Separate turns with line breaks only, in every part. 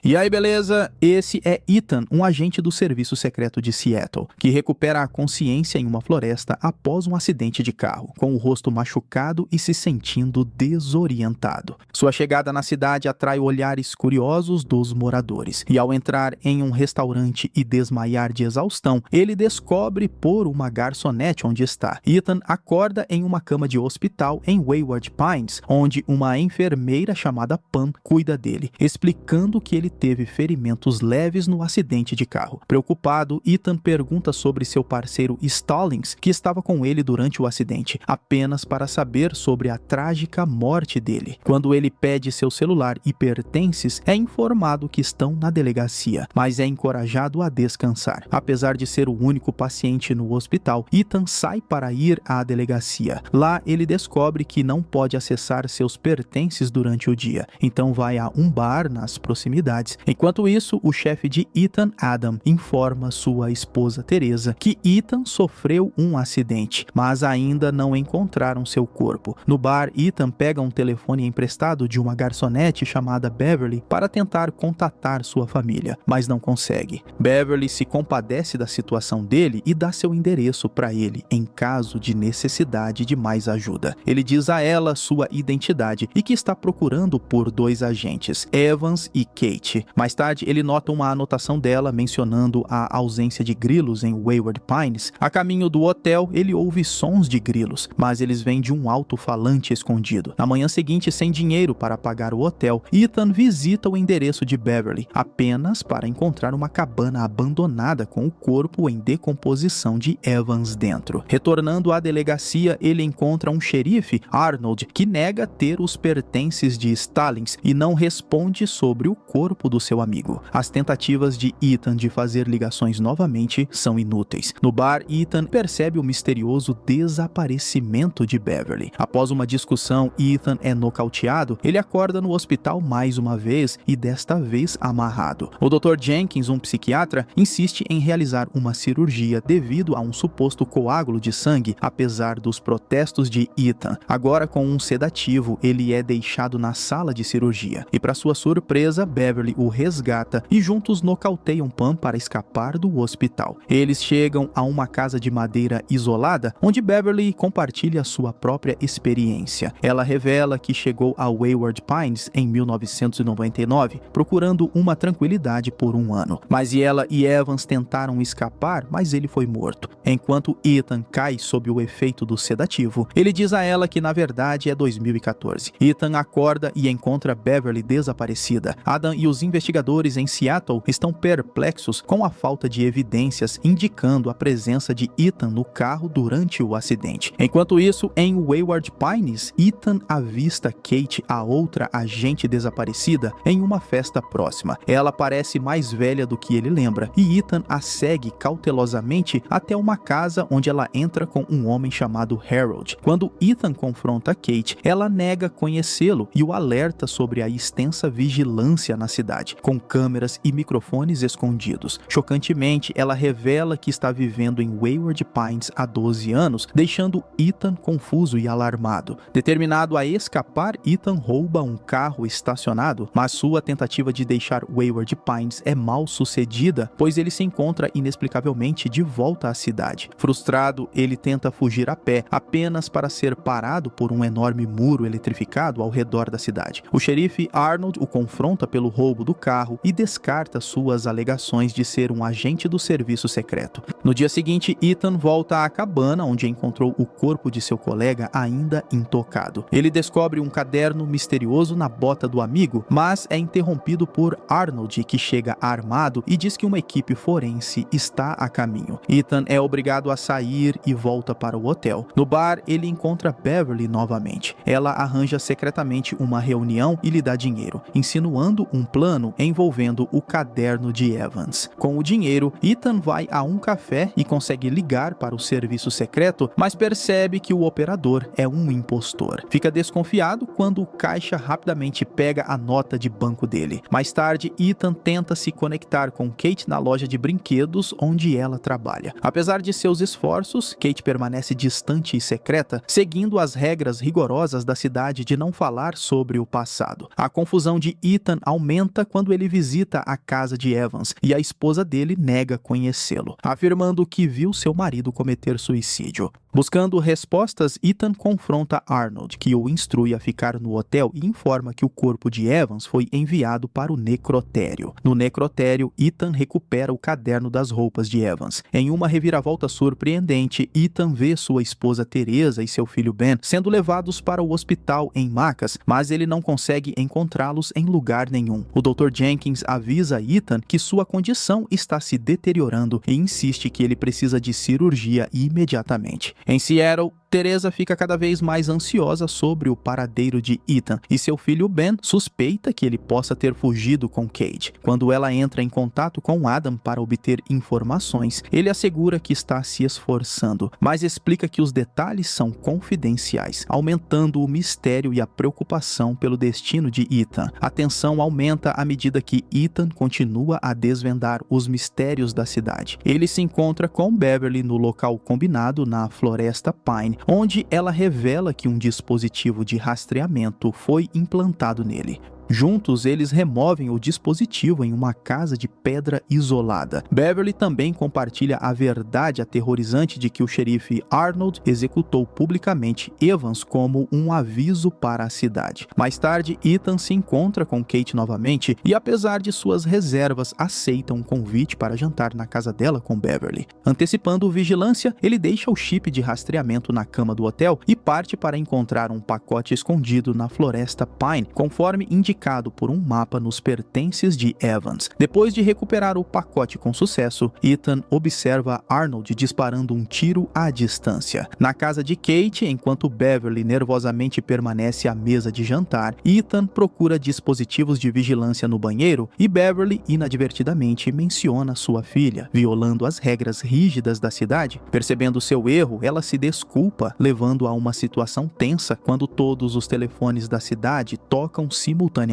E aí, beleza? Esse é Ethan, um agente do Serviço Secreto de Seattle, que recupera a consciência em uma floresta após um acidente de carro, com o rosto machucado e se sentindo desorientado. Sua chegada na cidade atrai olhares curiosos dos moradores, e ao entrar em um restaurante e desmaiar de exaustão, ele descobre por uma garçonete onde está. Ethan acorda em uma cama de hospital em Wayward Pines, onde uma enfermeira chamada Pam cuida dele, explicando que ele teve ferimentos leves no acidente de carro. Preocupado, Ethan pergunta sobre seu parceiro Stallings, que estava com ele durante o acidente, apenas para saber sobre a trágica morte dele. Quando ele pede seu celular e pertences, é informado que estão na delegacia, mas é encorajado a descansar. Apesar de ser o único paciente no hospital, Ethan sai para ir à delegacia. Lá, ele descobre que não pode acessar seus pertences durante o dia, então vai a um bar nas proximidades. Enquanto isso, o chefe de Ethan, Adam, informa sua esposa Teresa que Ethan sofreu um acidente, mas ainda não encontraram seu corpo. No bar, Ethan pega um telefone emprestado de uma garçonete chamada Beverly para tentar contatar sua família, mas não consegue. Beverly se compadece da situação dele e dá seu endereço para ele em caso de necessidade de mais ajuda. Ele diz a ela sua identidade e que está procurando por dois agentes, Evans e Kate. Mais tarde, ele nota uma anotação dela mencionando a ausência de grilos em Wayward Pines. A caminho do hotel, ele ouve sons de grilos, mas eles vêm de um alto-falante escondido. Na manhã seguinte, sem dinheiro para pagar o hotel, Ethan visita o endereço de Beverly, apenas para encontrar uma cabana abandonada com o corpo em decomposição de Evans dentro. Retornando à delegacia, ele encontra um xerife, Arnold, que nega ter os pertences de Stallings e não responde sobre o corpo do seu amigo. As tentativas de Ethan de fazer ligações novamente são inúteis. No bar, Ethan percebe o misterioso desaparecimento de Beverly. Após uma discussão, Ethan é nocauteado. Ele acorda no hospital mais uma vez e desta vez amarrado. O Dr. Jenkins, um psiquiatra, insiste em realizar uma cirurgia devido a um suposto coágulo de sangue, apesar dos protestos de Ethan. Agora, com um sedativo, ele é deixado na sala de cirurgia. E para sua surpresa, Beverly o resgata e juntos nocauteiam Pam para escapar do hospital. Eles chegam a uma casa de madeira isolada, onde Beverly compartilha sua própria experiência. Ela revela que chegou a Wayward Pines em 1999, procurando uma tranquilidade por um ano. Mas ela e Evans tentaram escapar, mas ele foi morto. Enquanto Ethan cai sob o efeito do sedativo, ele diz a ela que na verdade é 2014. Ethan acorda e encontra Beverly desaparecida. Adam e os investigadores em Seattle estão perplexos com a falta de evidências indicando a presença de Ethan no carro durante o acidente. Enquanto isso, em Wayward Pines, Ethan avista Kate, a outra agente desaparecida, em uma festa próxima. Ela parece mais velha do que ele lembra, e Ethan a segue cautelosamente até uma casa onde ela entra com um homem chamado Harold. Quando Ethan confronta Kate, ela nega conhecê-lo e o alerta sobre a extensa vigilância na cidade, com câmeras e microfones escondidos. Chocantemente, ela revela que está vivendo em Wayward Pines há 12 anos, deixando Ethan confuso e alarmado. Determinado a escapar, Ethan rouba um carro estacionado, mas sua tentativa de deixar Wayward Pines é mal sucedida, pois ele se encontra inexplicavelmente de volta à cidade. Frustrado, ele tenta fugir a pé, apenas para ser parado por um enorme muro eletrificado ao redor da cidade. O xerife Arnold o confronta pelo roubo do carro e descarta suas alegações de ser um agente do serviço secreto. No dia seguinte, Ethan volta à cabana onde encontrou o corpo de seu colega ainda intocado. Ele descobre um caderno misterioso na bota do amigo, mas é interrompido por Arnold, que chega armado e diz que uma equipe forense está a caminho. Ethan é obrigado a sair e volta para o hotel. No bar, ele encontra Beverly novamente. Ela arranja secretamente uma reunião e lhe dá dinheiro, insinuando um plano envolvendo o caderno de Evans. Com o dinheiro, Ethan vai a um café e consegue ligar para o serviço secreto, mas percebe que o operador é um impostor. Fica desconfiado quando o caixa rapidamente pega a nota de banco dele. Mais tarde, Ethan tenta se conectar com Kate na loja de brinquedos onde ela trabalha. Apesar de seus esforços, Kate permanece distante e secreta, seguindo as regras rigorosas da cidade de não falar sobre o passado. A confusão de Ethan aumenta aumenta quando ele visita a casa de Evans e a esposa dele nega conhecê-lo, afirmando que viu seu marido cometer suicídio. Buscando respostas, Ethan confronta Arnold, que o instrui a ficar no hotel e informa que o corpo de Evans foi enviado para o necrotério. No necrotério, Ethan recupera o caderno das roupas de Evans. Em uma reviravolta surpreendente, Ethan vê sua esposa Teresa e seu filho Ben sendo levados para o hospital em macas, mas ele não consegue encontrá-los em lugar nenhum. O Dr. Jenkins avisa Ethan que sua condição está se deteriorando e insiste que ele precisa de cirurgia imediatamente. Em Seattle, Teresa fica cada vez mais ansiosa sobre o paradeiro de Ethan e seu filho Ben suspeita que ele possa ter fugido com Kate. Quando ela entra em contato com Adam para obter informações, ele assegura que está se esforçando, mas explica que os detalhes são confidenciais, aumentando o mistério e a preocupação pelo destino de Ethan. A tensão aumenta à medida que Ethan continua a desvendar os mistérios da cidade. Ele se encontra com Beverly no local combinado na Floresta Pine, onde ela revela que um dispositivo de rastreamento foi implantado nele. Juntos, eles removem o dispositivo em uma casa de pedra isolada. Beverly também compartilha a verdade aterrorizante de que o xerife Arnold executou publicamente Evans como um aviso para a cidade. Mais tarde, Ethan se encontra com Kate novamente e, apesar de suas reservas, aceita um convite para jantar na casa dela com Beverly. Antecipando vigilância, ele deixa o chip de rastreamento na cama do hotel e parte para encontrar um pacote escondido na Floresta Pine, conforme indicado por um mapa nos pertences de Evans. Depois de recuperar o pacote com sucesso, Ethan observa Arnold disparando um tiro à distância. Na casa de Kate, enquanto Beverly nervosamente permanece à mesa de jantar, Ethan procura dispositivos de vigilância no banheiro e Beverly inadvertidamente menciona sua filha, violando as regras rígidas da cidade. Percebendo seu erro, ela se desculpa, levando a uma situação tensa quando todos os telefones da cidade tocam simultaneamente,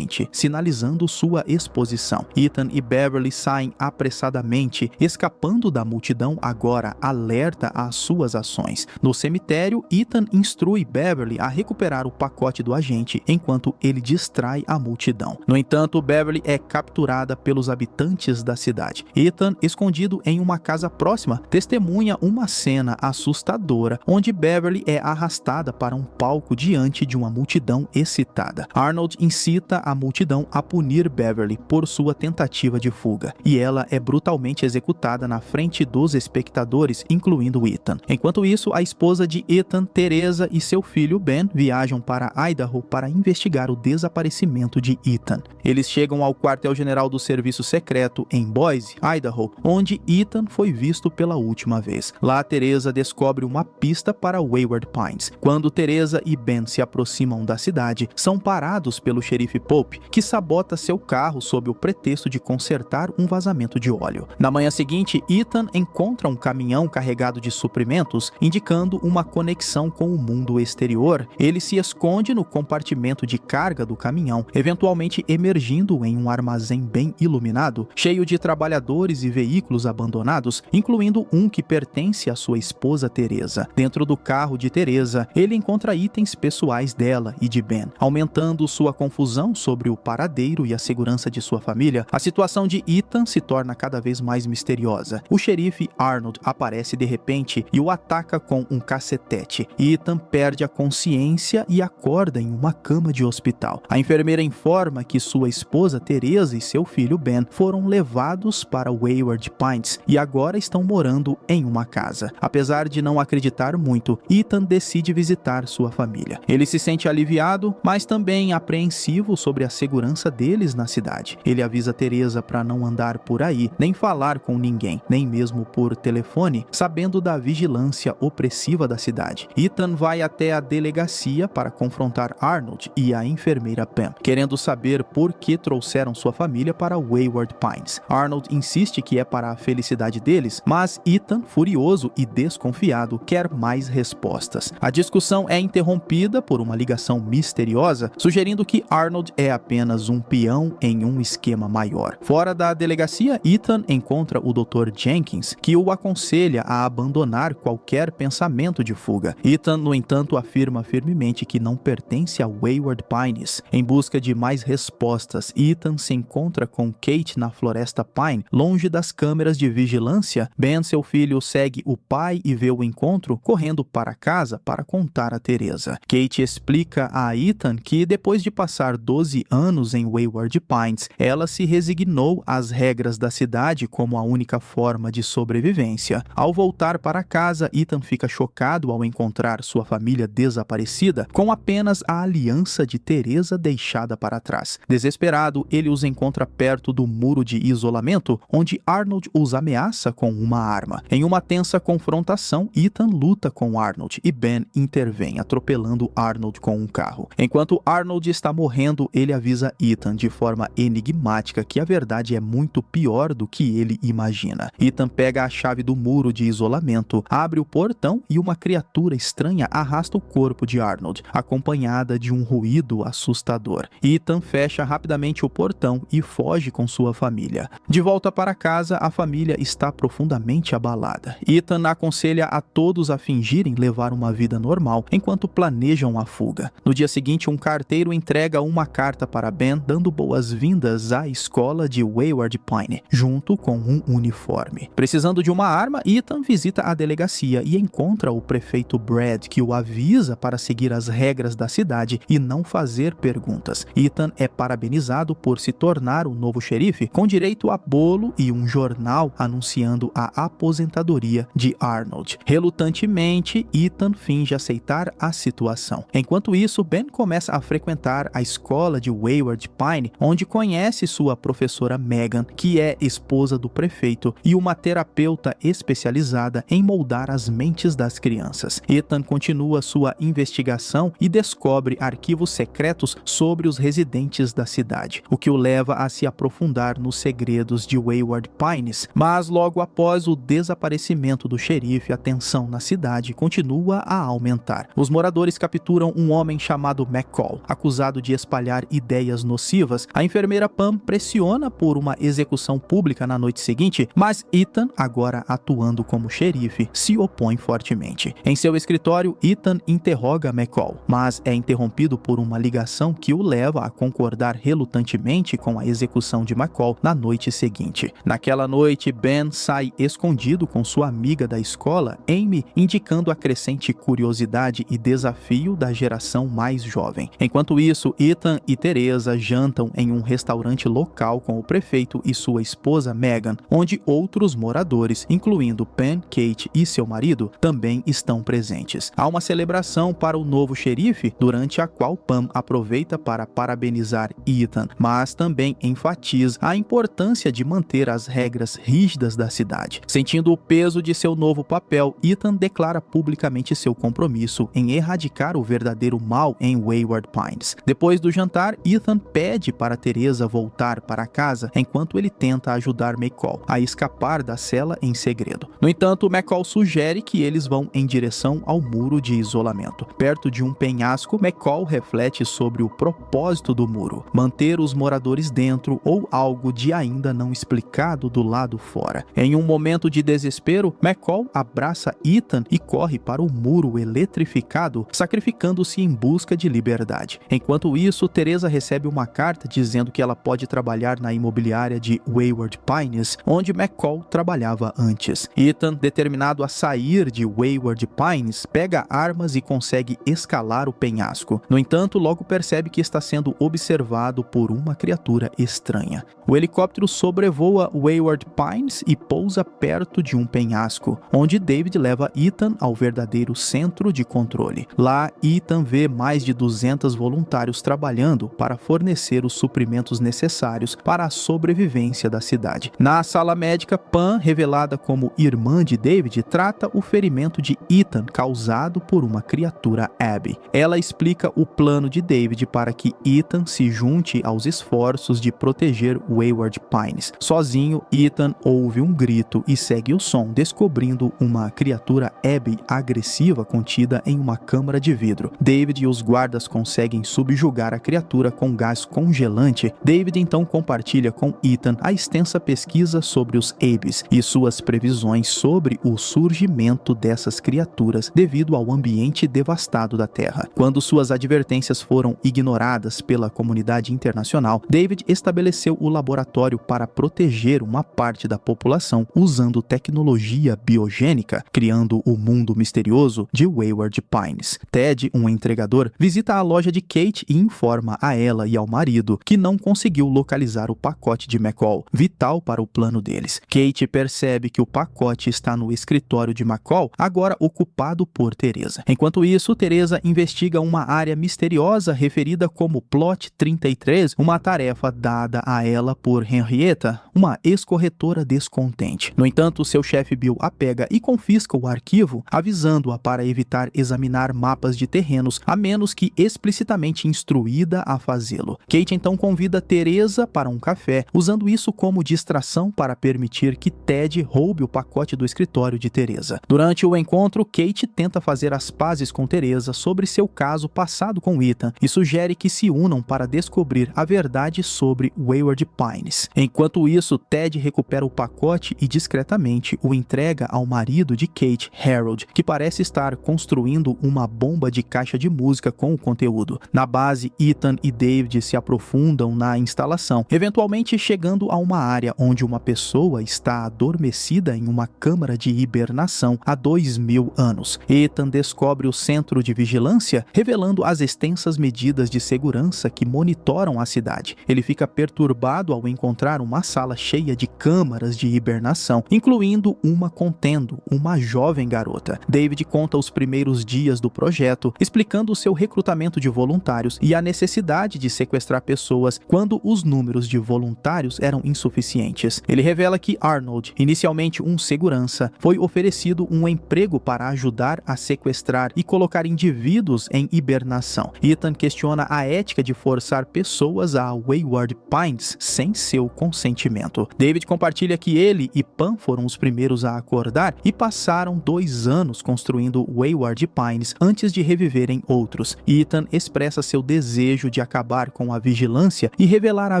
sinalizando sua exposição. Ethan e Beverly saem apressadamente, escapando da multidão agora alerta às suas ações. No cemitério, Ethan instrui Beverly a recuperar o pacote do agente enquanto ele distrai a multidão. No entanto, Beverly é capturada pelos habitantes da cidade. Ethan, escondido em uma casa próxima, testemunha uma cena assustadora onde Beverly é arrastada para um palco diante de uma multidão excitada. Arnold incita a multidão a punir Beverly por sua tentativa de fuga, e ela é brutalmente executada na frente dos espectadores, incluindo Ethan. Enquanto isso, a esposa de Ethan, Teresa, e seu filho Ben viajam para Idaho para investigar o desaparecimento de Ethan. Eles chegam ao quartel-general do serviço secreto em Boise, Idaho, onde Ethan foi visto pela última vez. Lá, Teresa descobre uma pista para Wayward Pines. Quando Teresa e Ben se aproximam da cidade, são parados pelo xerife Pope, que sabota seu carro sob o pretexto de consertar um vazamento de óleo. Na manhã seguinte, Ethan encontra um caminhão carregado de suprimentos, indicando uma conexão com o mundo exterior. Ele se esconde no compartimento de carga do caminhão, eventualmente emergindo em um armazém bem iluminado, cheio de trabalhadores e veículos abandonados, incluindo um que pertence à sua esposa Teresa. Dentro do carro de Teresa, ele encontra itens pessoais dela e de Ben, aumentando sua confusão sobre o paradeiro e a segurança de sua família. A situação de Ethan se torna cada vez mais misteriosa. O xerife Arnold aparece de repente e o ataca com um cacetete. Ethan perde a consciência e acorda em uma cama de hospital. A enfermeira informa que sua esposa Teresa e seu filho Ben foram levados para Wayward Pines e agora estão morando em uma casa. Apesar de não acreditar muito, Ethan decide visitar sua família. Ele se sente aliviado, mas também apreensivo sobre a segurança deles na cidade. Ele avisa Teresa para não andar por aí, nem falar com ninguém, nem mesmo por telefone, sabendo da vigilância opressiva da cidade. Ethan vai até a delegacia para confrontar Arnold e a enfermeira Pam, querendo saber por que trouxeram sua família para Wayward Pines. Arnold insiste que é para a felicidade deles, mas Ethan, furioso e desconfiado, quer mais respostas. A discussão é interrompida por uma ligação misteriosa, sugerindo que Arnold Arnold é apenas um peão em um esquema maior. Fora da delegacia, Ethan encontra o Dr. Jenkins, que o aconselha a abandonar qualquer pensamento de fuga. Ethan, no entanto, afirma firmemente que não pertence a Wayward Pines. Em busca de mais respostas, Ethan se encontra com Kate na Floresta Pine, longe das câmeras de vigilância. Ben, seu filho, segue o pai e vê o encontro, correndo para casa para contar a Teresa. Kate explica a Ethan que depois de passar 12 anos em Wayward Pines, ela se resignou às regras da cidade como a única forma de sobrevivência. Ao voltar para casa, Ethan fica chocado ao encontrar sua família desaparecida, com apenas a aliança de Teresa deixada para trás. Desesperado, ele os encontra perto do muro de isolamento, onde Arnold os ameaça com uma arma. Em uma tensa confrontação, Ethan luta com Arnold e Ben intervém, atropelando Arnold com um carro. Enquanto Arnold está morrendo, ele avisa Ethan de forma enigmática que a verdade é muito pior do que ele imagina. Ethan pega a chave do muro de isolamento, abre o portão e uma criatura estranha arrasta o corpo de Arnold, acompanhada de um ruído assustador. Ethan fecha rapidamente o portão e foge com sua família. De volta para casa, a família está profundamente abalada. Ethan aconselha a todos a fingirem levar uma vida normal enquanto planejam a fuga. No dia seguinte, um carteiro entrega uma carta para Ben, dando boas-vindas à escola de Wayward Pine, junto com um uniforme. Precisando de uma arma, Ethan visita a delegacia e encontra o prefeito Brad, que o avisa para seguir as regras da cidade e não fazer perguntas. Ethan é parabenizado por se tornar o novo xerife, com direito a bolo e um jornal anunciando a aposentadoria de Arnold. Relutantemente, Ethan finge aceitar a situação. Enquanto isso, Ben começa a frequentar a escola de Wayward Pine, onde conhece sua professora Megan, que é esposa do prefeito e uma terapeuta especializada em moldar as mentes das crianças. Ethan continua sua investigação e descobre arquivos secretos sobre os residentes da cidade, o que o leva a se aprofundar nos segredos de Wayward Pines. Mas logo após o desaparecimento do xerife, a tensão na cidade continua a aumentar. Os moradores capturam um homem chamado McCall, acusado de espalhar ideias nocivas. A enfermeira Pam pressiona por uma execução pública na noite seguinte, mas Ethan, agora atuando como xerife, se opõe fortemente. Em seu escritório, Ethan interroga McCall, mas é interrompido por uma ligação que o leva a concordar relutantemente com a execução de McCall na noite seguinte. Naquela noite, Ben sai escondido com sua amiga da escola, Amy, indicando a crescente curiosidade e desafio da geração mais jovem. Enquanto isso, Ethan e Teresa jantam em um restaurante local com o prefeito e sua esposa Megan, onde outros moradores, incluindo Pen, Kate e seu marido, também estão presentes. Há uma celebração para o novo xerife, durante a qual Pam aproveita para parabenizar Ethan, mas também enfatiza a importância de manter as regras rígidas da cidade. Sentindo o peso de seu novo papel, Ethan declara publicamente seu compromisso em erradicar o verdadeiro mal em Wayward Pines. Depois do jantar, Ethan pede para Teresa voltar para casa enquanto ele tenta ajudar McCall a escapar da cela em segredo. No entanto, McCall sugere que eles vão em direção ao muro de isolamento. Perto de um penhasco, McCall reflete sobre o propósito do muro: manter os moradores dentro ou algo de ainda não explicado do lado fora. Em um momento de desespero, McCall abraça Ethan e corre para o muro eletrificado, sacrificando-se em busca de liberdade. Enquanto isso, Teresa recebe uma carta dizendo que ela pode trabalhar na imobiliária de Wayward Pines, onde McCall trabalhava antes. Ethan, determinado a sair de Wayward Pines, pega armas e consegue escalar o penhasco. No entanto, logo percebe que está sendo observado por uma criatura estranha. O helicóptero sobrevoa Wayward Pines e pousa perto de um penhasco, onde David leva Ethan ao verdadeiro centro de controle. Lá, Ethan vê mais de 200 voluntários trabalhando para fornecer os suprimentos necessários para a sobrevivência da cidade. Na sala médica, Pam, revelada como irmã de David, trata o ferimento de Ethan causado por uma criatura Abby. Ela explica o plano de David para que Ethan se junte aos esforços de proteger Wayward Pines. Sozinho, Ethan ouve um grito e segue o som, descobrindo uma criatura Abby agressiva contida em uma câmara de vidro. David e os guardas conseguem subjugar a criatura com gás congelante, David então compartilha com Ethan a extensa pesquisa sobre os Abys e suas previsões sobre o surgimento dessas criaturas devido ao ambiente devastado da Terra. Quando suas advertências foram ignoradas pela comunidade internacional, David estabeleceu o laboratório para proteger uma parte da população usando tecnologia biogênica, criando o mundo misterioso de Wayward Pines. Ted, um entregador, visita a loja de Kate e informa a ela e ao marido que não conseguiu localizar o pacote de McCall, vital para o plano deles. Kate percebe que o pacote está no escritório de McCall, agora ocupado por Teresa. Enquanto isso, Teresa investiga uma área misteriosa referida como Plot 33, uma tarefa dada a ela por Henrietta, uma ex-corretora descontente. No entanto, seu chefe Bill a pega e confisca o arquivo, avisando-a para evitar examinar mapas de terrenos, a menos que explicitamente instruída a fazê-lo. Kate então convida Teresa para um café, usando isso como distração para permitir que Ted roube o pacote do escritório de Teresa. Durante o encontro, Kate tenta fazer as pazes com Teresa sobre seu caso passado com Ethan e sugere que se unam para descobrir a verdade sobre Wayward Pines. Enquanto isso, Ted recupera o pacote e discretamente o entrega ao marido de Kate, Harold, que parece estar construindo uma bomba de caixa de música com o conteúdo. Na base, Ethan e David se aprofundam na instalação, eventualmente chegando a uma área onde uma pessoa está adormecida em uma câmara de hibernação há 2000 anos. Ethan descobre o centro de vigilância, revelando as extensas medidas de segurança que monitoram a cidade. Ele fica perturbado ao encontrar uma sala cheia de câmaras de hibernação, incluindo uma contendo uma jovem garota. David conta os primeiros dias do projeto, explicando o seu recrutamento de voluntários e a necessidade de sequestrar pessoas quando os números de voluntários eram insuficientes. Ele revela que Arnold, inicialmente um segurança, foi oferecido um emprego para ajudar a sequestrar e colocar indivíduos em hibernação. Ethan questiona a ética de forçar pessoas a Wayward Pines sem seu consentimento. David compartilha que ele e Pam foram os primeiros a acordar e passaram 2 anos construindo Wayward Pines antes de reviverem outros. Ethan expressa seu desejo de acabar com a vigilância e revelar a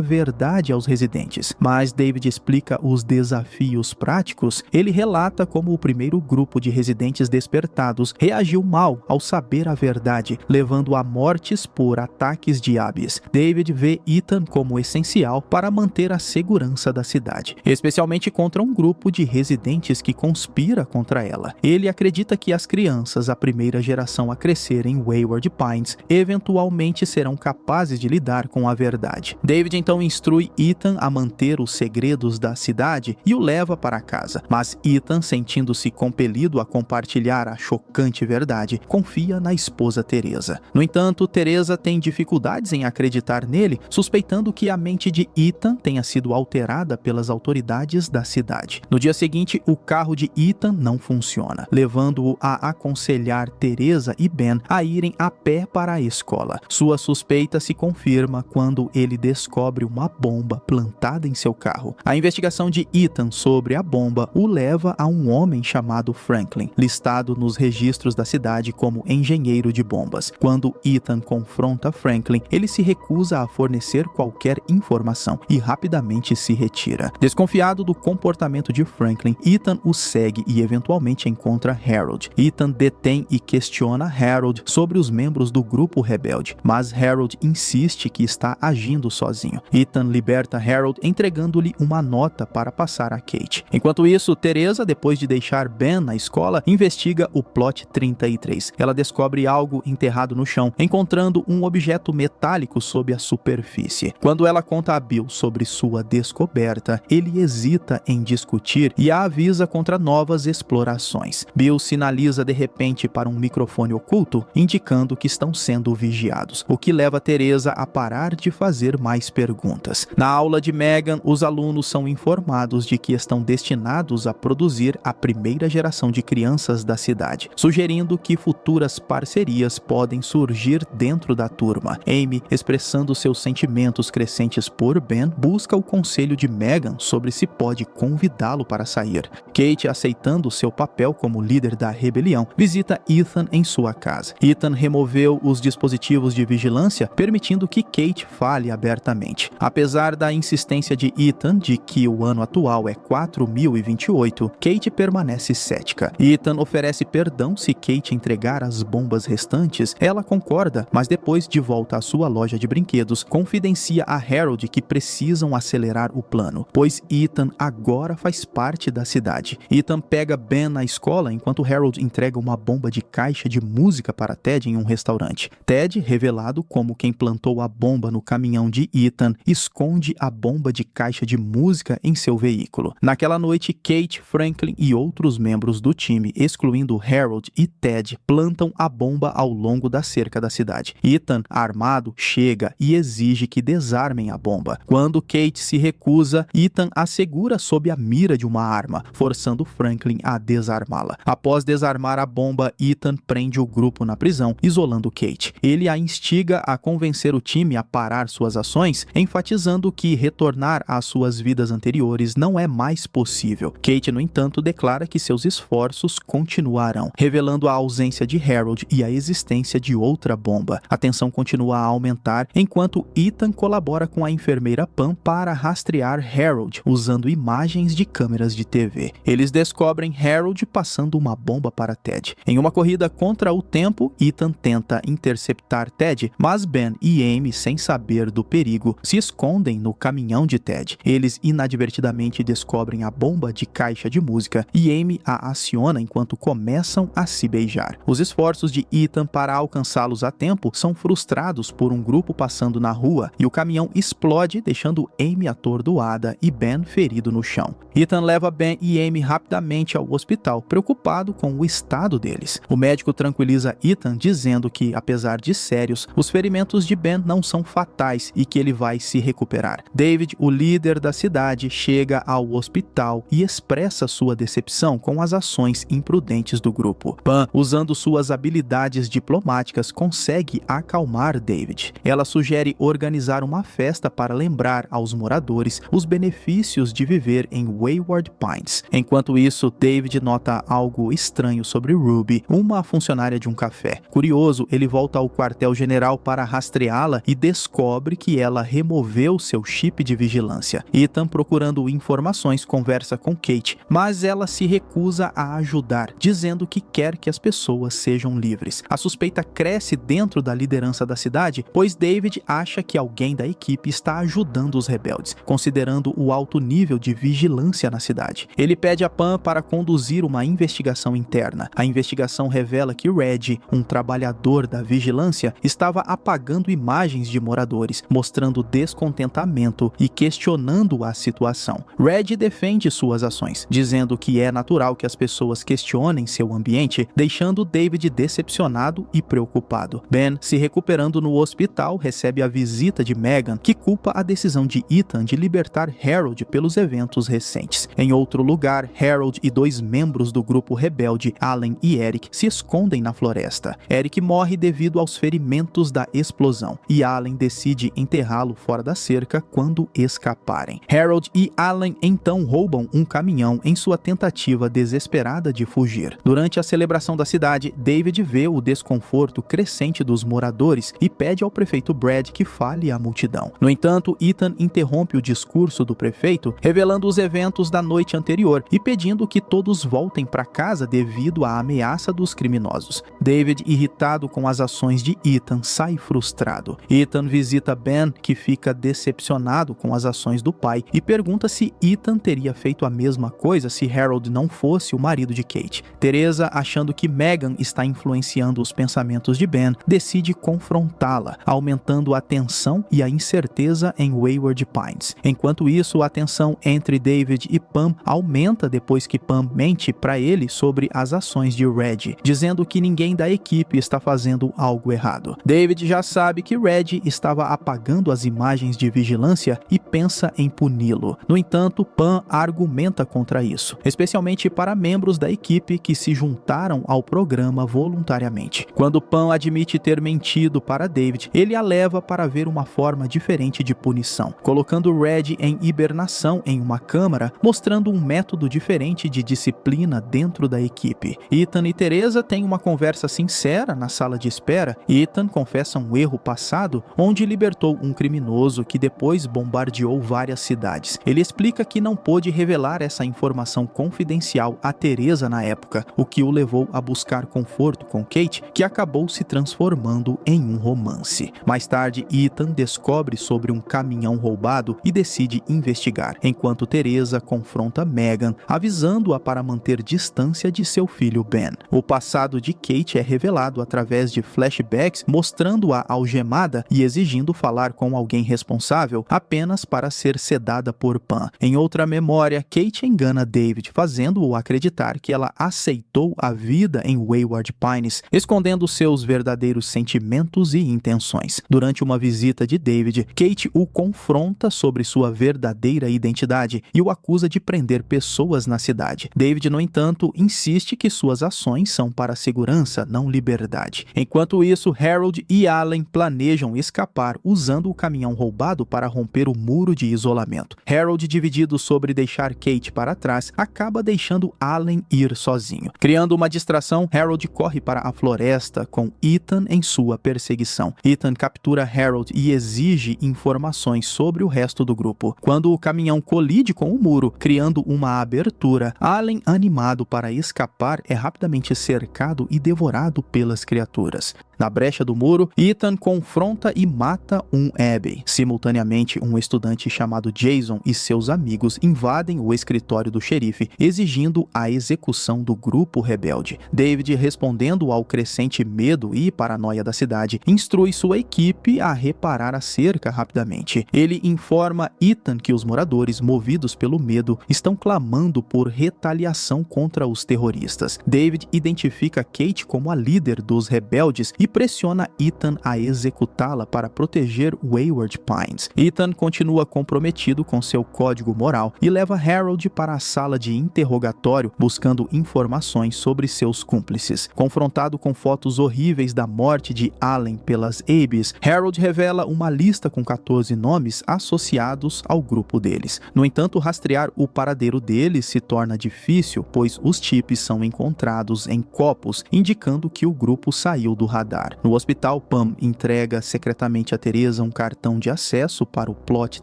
verdade aos residentes, mas David explica os desafios práticos. Ele relata como o primeiro grupo de residentes despertados reagiu mal ao saber a verdade, levando a mortes por ataques de Abys. David vê Ethan como essencial para manter a segurança da cidade, especialmente contra um grupo de residentes que conspira contra ela. Ele acredita que as crianças, a primeira geração a crescer em Wayward Pines, eventualmente serão capazes de lidar com a verdade. David então instrui Ethan a manter os segredos da cidade e o leva para casa, mas Ethan, sentindo-se compelido a compartilhar a chocante verdade, confia na esposa Teresa. No entanto, Teresa tem dificuldades em acreditar nele, suspeitando que a mente de Ethan tenha sido alterada pelas autoridades da cidade. No dia seguinte, o carro de Ethan não funciona, levando-o a aconselhar Teresa e Ben a irem a pé para a escola. Sua suspeita se confirma quando ele descobre uma bomba plantada em seu carro. A investigação de Ethan sobre a bomba o leva a um homem chamado Franklin, listado nos registros da cidade como engenheiro de bombas. Quando Ethan confronta Franklin, ele se recusa a fornecer qualquer informação e rapidamente se retira. Desconfiado do comportamento de Franklin, Ethan o segue e eventualmente encontra Harold. Ethan detém e questiona Harold sobre os membros do grupo rebelde, mas Harold insiste que está agindo sozinho. Ethan liberta Harold, entregando-lhe uma nota para passar a Kate. Enquanto isso, Teresa, depois de deixar Ben na escola, investiga o Plot 33. Ela descobre algo enterrado no chão, encontrando um objeto metálico sob a superfície. Quando ela conta a Bill sobre sua descoberta, ele hesita em discutir e a avisa contra novas explorações. Bill sinaliza de repente para um microfone oculto, indicando que estão sendo vigiados, o que leva Teresa a parar de fazer mais perguntas. Na aula de Megan, os alunos são informados de que estão destinados a produzir a primeira geração de crianças da cidade, sugerindo que futuras parcerias podem surgir dentro da turma. Amy, expressando seus sentimentos crescentes por Ben, busca o conselho de Megan sobre se pode convidá-lo para sair. Kate, aceitando seu papel como líder da rebelião, visita Ethan em sua casa. Ethan removeu os dispositivos de vigilância vigilância, permitindo que Kate fale abertamente. Apesar da insistência de Ethan de que o ano atual é 4028, Kate permanece cética. Ethan oferece perdão se Kate entregar as bombas restantes. Ela concorda, mas depois, de volta à sua loja de brinquedos, confidencia a Harold que precisam acelerar o plano, pois Ethan agora faz parte da cidade. Ethan pega Ben na escola enquanto Harold entrega uma bomba de caixa de música para Ted em um restaurante. Ted, revelado como quem plantou a bomba no caminhão de Ethan, esconde a bomba de caixa de música em seu veículo. Naquela noite, Kate, Franklin e outros membros do time, excluindo Harold e Ted, plantam a bomba ao longo da cerca da cidade. Ethan, armado, chega e exige que desarmem a bomba. Quando Kate se recusa, Ethan a segura sob a mira de uma arma, forçando Franklin a desarmá-la. Após desarmar a bomba, Ethan prende o grupo na prisão, isolando Kate. Ele a instiga a convencer o time a parar suas ações, enfatizando que retornar às suas vidas anteriores não é mais possível. Kate, no entanto, declara que seus esforços continuarão, revelando a ausência de Harold e a existência de outra bomba. A tensão continua a aumentar, enquanto Ethan colabora com a enfermeira Pam para rastrear Harold, usando imagens de câmeras de TV. Eles descobrem Harold passando uma bomba para Ted. Em uma corrida contra o tempo, Ethan tenta interceptar Ted, mas Ben e Amy, sem saber do perigo, se escondem no caminhão de Ted. Eles inadvertidamente descobrem a bomba de caixa de música e Amy a aciona enquanto começam a se beijar. Os esforços de Ethan para alcançá-los a tempo são frustrados por um grupo passando na rua e o caminhão explode, deixando Amy atordoada e Ben ferido no chão. Ethan leva Ben e Amy rapidamente ao hospital, preocupado com o estado deles. O médico tranquiliza Ethan, dizendo que, apesar de sérios, os ferimentos de Ben não são fatais e que ele vai se recuperar. David, o líder da cidade, chega ao hospital e expressa sua decepção com as ações imprudentes do grupo. Pam, usando suas habilidades diplomáticas, consegue acalmar David. Ela sugere organizar uma festa para lembrar aos moradores os benefícios de viver em Wayward Pines. Enquanto isso, David nota algo estranho sobre Ruby, uma funcionária de um café. Curioso, ele volta ao quartel-general para rastreá-la e descobre que ela removeu seu chip de vigilância. Ethan, procurando informações, conversa com Kate, mas ela se recusa a ajudar, dizendo que quer que as pessoas sejam livres. A suspeita cresce dentro da liderança da cidade, pois David acha que alguém da equipe está ajudando os rebeldes, considerando o alto nível de vigilância na cidade. Ele pede a Pam para conduzir uma investigação interna. A investigação revela que Red, um trabalhador da vigilância, estava apagando imagens de moradores, mostrando descontentamento e questionando a situação. Red defende suas ações, dizendo que é natural que as pessoas questionem seu ambiente, deixando David decepcionado e preocupado. Ben, se recuperando no hospital, recebe a visita de Megan, que culpa a decisão de Ethan de libertar Harold pelos eventos recentes. Em outro lugar, Harold e dois membros do grupo rebelde, Allen e Eric, se escondem na floresta. Eric morre devido aos ferimentos da explosão, e Allen decide enterrá-lo fora da cerca quando escaparem. Harold e Allen então roubam um caminhão em sua tentativa desesperada de fugir. Durante a celebração da cidade, David vê o desconforto crescente dos moradores e pede ao prefeito Brad que fale à multidão. No entanto, Ethan interrompe o discurso do prefeito, revelando os eventos da noite anterior e pedindo que todos voltem para casa devido à ameaça dos criminosos. David, irritado com as ações de Ethan, sai frustrado. Ethan visita Ben, que fica decepcionado com as ações do pai, e pergunta se Ethan teria feito a mesma coisa se Harold não fosse o marido de Kate. Teresa, achando que Megan está influenciando os pensamentos de Ben, decide confrontá-la, aumentando a tensão e a incerteza em Wayward Pines. Enquanto isso, a tensão entre David e Pam aumenta depois que Pam mente para ele sobre as ações de Red, dizendo que ninguém da equipe está fazendo algo errado. David já sabe que Red estava apagando as imagens de vigilância e pensa em puni-lo. No entanto, Pam argumenta contra isso, especialmente para membros da equipe que se juntaram ao programa voluntariamente. Quando Pam admite ter mentido para David, ele a leva para ver uma forma diferente de punição, colocando Red em hibernação em uma câmara, mostrando um método diferente de disciplina dentro da equipe. Ethan e Teresa têm uma conversa sincera na sala de espera. Ethan confessa um erro passado onde libertou um criminoso que depois bombardeou várias cidades. Ele explica que não pôde revelar essa informação confidencial a Teresa na época, o que o levou a buscar conforto com Kate, que acabou se transformando em um romance. Mais tarde, Ethan descobre sobre um caminhão roubado e decide investigar, enquanto Teresa confronta Megan, avisando-a para manter distância de seu filho Ben. O passado de Kate é revelado através de flashbacks, mostrando-a algemada e exigindo falar com alguém responsável apenas para ser sedada por Pam. Em outra memória, Kate engana David, fazendo-o acreditar que ela aceitou a vida em Wayward Pines, escondendo seus verdadeiros sentimentos e intenções. Durante uma visita de David, Kate o confronta sobre sua verdadeira identidade e o acusa de prender pessoas na cidade. David, no entanto, insiste que suas ações são para segurança, não liberdade. Enquanto isso, Harold e Allen planejam escapar usando o caminhão roubado para romper o muro de isolamento. Harold, dividido sobre deixar Kate para trás, acaba deixando Allen ir sozinho. Criando uma distração, Harold corre para a floresta com Ethan em sua perseguição. Ethan captura Harold e exige informações sobre o resto do grupo. Quando o caminhão colide com o muro, criando uma abertura, Allen, animado para escapar, é rapidamente cercado e devorado pelas criaturas. Na brecha do muro, Ethan confronta e mata um Abbey. Simultaneamente, um estudante chamado Jason e seus amigos invadem o escritório do xerife, exigindo a execução do grupo rebelde. David, respondendo ao crescente medo e paranoia da cidade, instrui sua equipe a reparar a cerca rapidamente. Ele informa Ethan que os moradores, movidos pelo medo, estão clamando por retaliação contra os terroristas. David identifica Kate como a líder dos rebeldes e pressiona Ethan a executá-la para proteger Wayward Pines. Ethan continua comprometido com seu código moral e leva Harold para a sala de interrogatório, buscando informações sobre seus cúmplices. Confrontado com fotos horríveis da morte de Allen pelas Abbeys, Harold revela uma lista com 14 nomes associados ao grupo deles. No entanto, rastrear o paradeiro deles se torna difícil, pois os chips são encontrados em copos, indicando que o grupo saiu do radar. No hospital, Pam entrega secretamente a Teresa um cartão de acesso para o plot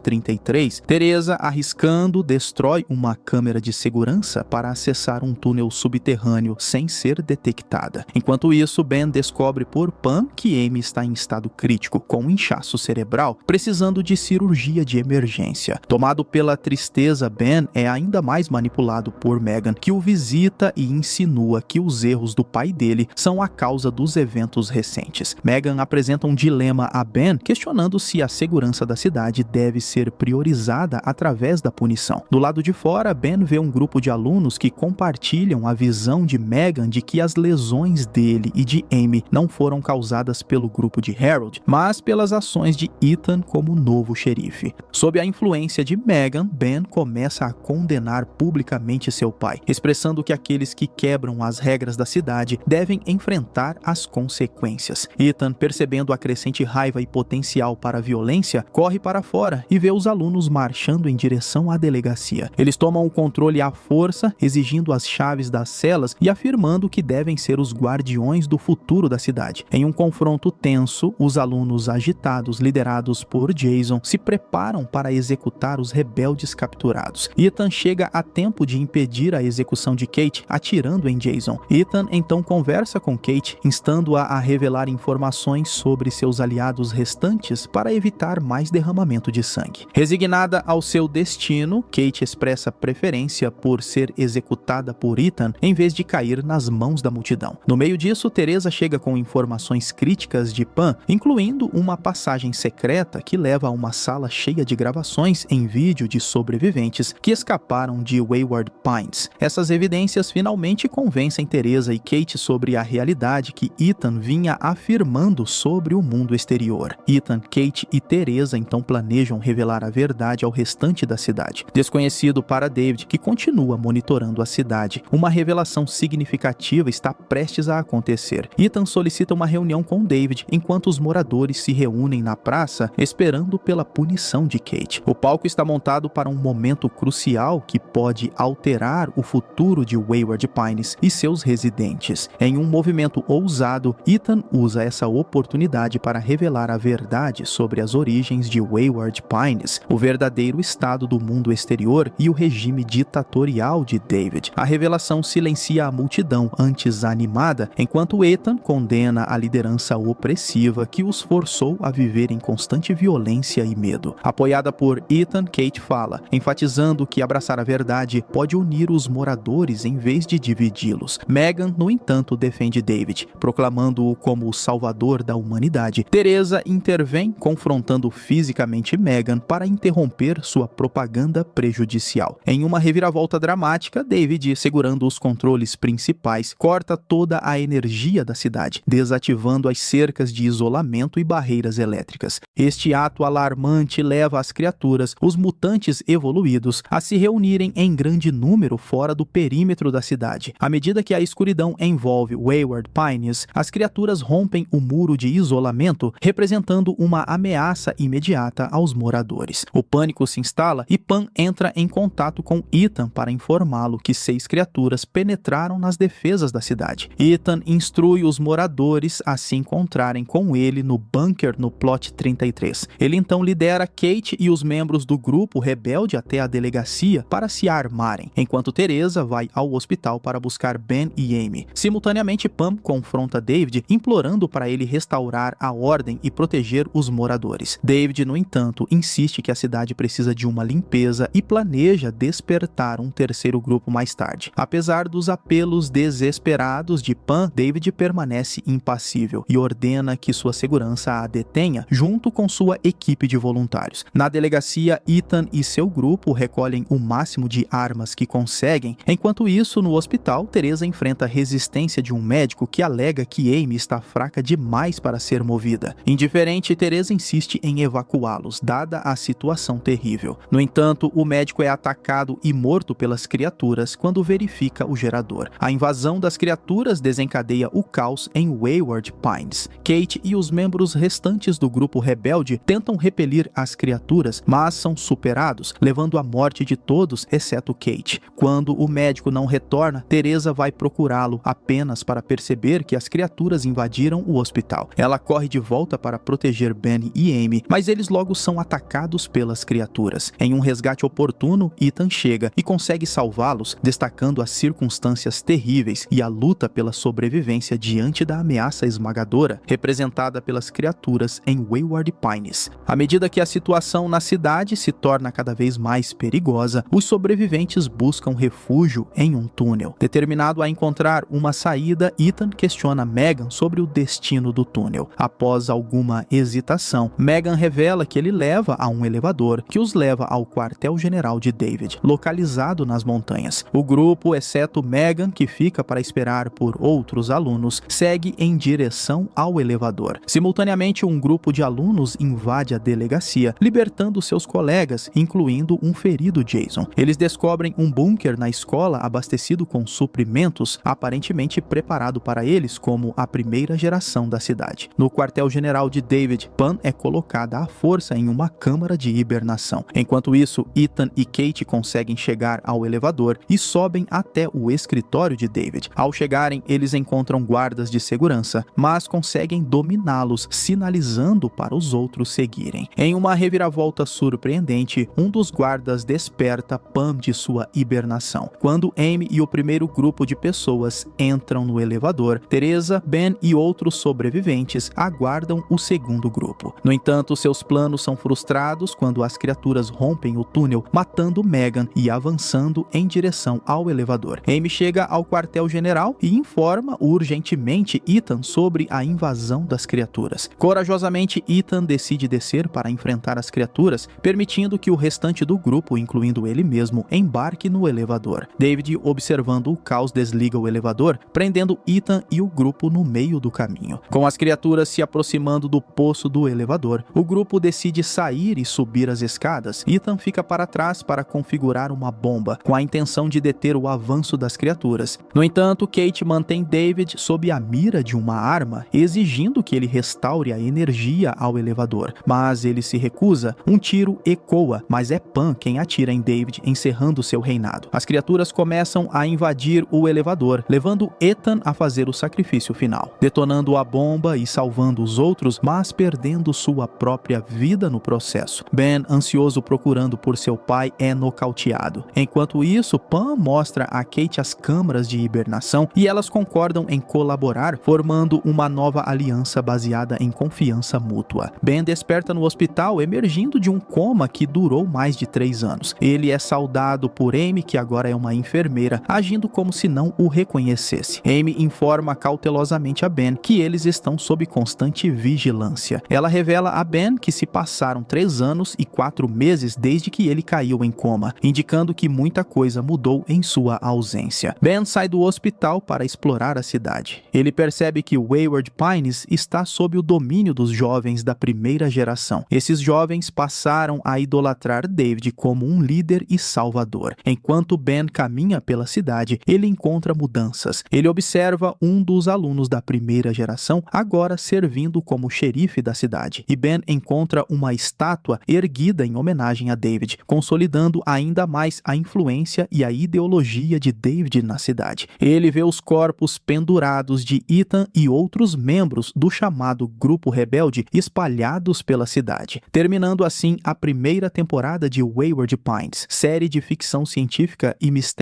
33. Teresa, arriscando, destrói uma câmera de segurança para acessar um túnel subterrâneo sem ser detectada. Enquanto isso, Ben descobre por Pam que Amy está em estado crítico, com um inchaço cerebral, precisando de cirurgia de emergência. Tomado pela tristeza, Ben é ainda mais manipulado por Megan, que o visita e insinua que os erros do pai dele são a causa dos eventos recentes. Megan apresenta um dilema a Ben, questionando se a segurança da cidade deve ser priorizada através da punição. Do lado de fora, Ben vê um grupo de alunos que compartilham a visão de Megan de que as lesões dele e de Amy não foram causadas pelo grupo de Harold, mas pelas ações de Ethan como novo xerife. Sob a influência de Megan, Ben começa a condenar publicamente seu pai, expressando que aqueles que quebram as regras da cidade devem enfrentar as consequências. Ethan, percebendo a crescente raiva e potencial para a violência, corre para fora e vê os alunos marchando em direção à delegacia. Eles tomam o controle à força, exigindo as chaves das celas e afirmando que devem ser os guardiões do futuro da cidade. Em um confronto tenso, os alunos agitados, liderados por Jason, se preparam para executar os rebeldes capturados. Ethan chega a tempo de impedir a execução de Kate, atirando em Jason. Ethan então conversa com Kate, instando-a a revelar informações sobre seus aliados restantes para evitar mais derramamento de sangue. Resignada ao seu destino, Kate expressa preferência por ser executada por Ethan em vez de cair nas mãos da multidão. No meio disso, Teresa chega com informações críticas de Pam, incluindo uma passagem secreta que leva a uma sala cheia de gravações em vídeo de sobreviventes que escaparam de Wayward Pines. Essas evidências finalmente convencem Teresa e Kate sobre a realidade que Ethan vinha afirmando sobre o mundo exterior. Ethan, Kate e Teresa então planejam revelar a verdade ao restante da cidade. Desconhecido para David, que continua monitorando a cidade, uma revelação significativa está prestes a acontecer. Ethan solicita uma reunião com David, enquanto os moradores se reúnem na praça, esperando pela punição de Kate. O palco está montado para um momento crucial que pode alterar o futuro de Wayward Pines e seus residentes. Em um movimento ousado, Ethan Ethan usa essa oportunidade para revelar a verdade sobre as origens de Wayward Pines, o verdadeiro estado do mundo exterior e o regime ditatorial de David. A revelação silencia a multidão antes animada, enquanto Ethan condena a liderança opressiva que os forçou a viver em constante violência e medo. Apoiada por Ethan, Kate fala, enfatizando que abraçar a verdade pode unir os moradores em vez de dividi-los. Megan, no entanto, defende David, proclamando-o como o salvador da humanidade. Teresa intervém, confrontando fisicamente Megan para interromper sua propaganda prejudicial. Em uma reviravolta dramática, David, segurando os controles principais, corta toda a energia da cidade, desativando as cercas de isolamento e barreiras elétricas. Este ato alarmante leva as criaturas, os mutantes evoluídos, a se reunirem em grande número fora do perímetro da cidade. À medida que a escuridão envolve Wayward Pines, as criaturas rompem o muro de isolamento, representando uma ameaça imediata aos moradores. O pânico se instala e Pan entra em contato com Ethan para informá-lo que 6 criaturas penetraram nas defesas da cidade. Ethan instrui os moradores a se encontrarem com ele no bunker no plot 33. Ele então lidera Kate e os membros do grupo rebelde até a delegacia para se armarem, enquanto Teresa vai ao hospital para buscar Ben e Amy. Simultaneamente, Pam confronta David, implorando para ele restaurar a ordem e proteger os moradores. David, no entanto, insiste que a cidade precisa de uma limpeza e planeja despertar um terceiro grupo mais tarde. Apesar dos apelos desesperados de Pam, David permanece impassível e ordena que sua segurança a detenha junto com sua equipe de voluntários. Na delegacia, Ethan e seu grupo recolhem o máximo de armas que conseguem. Enquanto isso, no hospital, Teresa enfrenta a resistência de um médico que alega que Amy está fraca demais para ser movida. Indiferente, Teresa insiste em evacuá-los, dada a situação terrível. No entanto, o médico é atacado e morto pelas criaturas quando verifica o gerador. A invasão das criaturas desencadeia o caos em Wayward Pines. Kate e os membros restantes do grupo rebelde tentam repelir as criaturas, mas são superados, levando à morte de todos, exceto Kate. Quando o médico não retorna, Teresa vai procurá-lo apenas para perceber que as criaturas invadiram o hospital. Ela corre de volta para proteger Ben e Amy, mas eles logo são atacados pelas criaturas. Em um resgate oportuno, Ethan chega e consegue salvá-los, destacando as circunstâncias terríveis e a luta pela sobrevivência diante da ameaça esmagadora representada pelas criaturas em Wayward Pines. À medida que a situação na cidade se torna cada vez mais perigosa, os sobreviventes buscam refúgio em um túnel. Determinado a encontrar uma saída, Ethan questiona Megan sobre o destino do túnel. Após alguma hesitação, Megan revela que ele leva a um elevador que os leva ao quartel-general de David, localizado nas montanhas. O grupo, exceto Megan, que fica para esperar por outros alunos, segue em direção ao elevador. Simultaneamente, um grupo de alunos invade a delegacia, libertando seus colegas, incluindo um ferido Jason. Eles descobrem um bunker na escola abastecido com suprimentos, aparentemente preparado para eles como a primeira geração da cidade. No quartel-general de David, Pan é colocada à força em uma câmara de hibernação. Enquanto isso, Ethan e Kate conseguem chegar ao elevador e sobem até o escritório de David. Ao chegarem, eles encontram guardas de segurança, mas conseguem dominá-los, sinalizando para os outros seguirem. Em uma reviravolta surpreendente, um dos guardas desperta Pam de sua hibernação. Quando Amy e o primeiro grupo de pessoas entram no elevador, Teresa, Ben e outros sobreviventes aguardam o segundo grupo. No entanto, seus planos são frustrados quando as criaturas rompem o túnel, matando Megan e avançando em direção ao elevador. Amy chega ao quartel-general e informa urgentemente Ethan sobre a invasão das criaturas. Corajosamente, Ethan decide descer para enfrentar as criaturas, permitindo que o restante do grupo, incluindo ele mesmo, embarque no elevador. David, observando o caos, desliga o elevador, prendendo Ethan e o grupo no meio do caminho. Com as criaturas se aproximando do poço do elevador, o grupo decide sair e subir as escadas. Ethan fica para trás para configurar uma bomba, com a intenção de deter o avanço das criaturas. No entanto, Kate mantém David sob a mira de uma arma, exigindo que ele restaure a energia ao elevador, mas ele se recusa. Um tiro ecoa, mas é Pan quem atira em David, encerrando seu reinado. As criaturas começam a invadir o elevador, levando Ethan a fazer o sacrifício final. detonando a bomba e salvando os outros, mas perdendo sua própria vida no processo. Ben, ansioso procurando por seu pai, é nocauteado. Enquanto isso, Pam mostra a Kate as câmaras de hibernação e elas concordam em colaborar, formando uma nova aliança baseada em confiança mútua. Ben desperta no hospital, emergindo de um coma que durou mais de 3 anos. Ele é saudado por Amy, que agora é uma enfermeira, agindo como se não o reconhecesse. Amy informa cautelosamente a Ben que eles estão sob constante vigilância. Ela revela a Ben que se passaram 3 anos e 4 meses desde que ele caiu em coma, indicando que muita coisa mudou em sua ausência. Ben sai do hospital para explorar a cidade. Ele percebe que Wayward Pines está sob o domínio dos jovens da primeira geração. Esses jovens passaram a idolatrar David como um líder e salvador. Enquanto Ben caminha pela cidade, ele encontra mudanças. Ele observa um dos alunos da primeira geração agora servindo como xerife da cidade. E Ben encontra uma estátua erguida em homenagem a David, consolidando ainda mais a influência e a ideologia de David na cidade. Ele vê os corpos pendurados de Ethan e outros membros do chamado Grupo Rebelde espalhados pela cidade, terminando assim a primeira temporada de Wayward Pines, série de ficção científica e mistério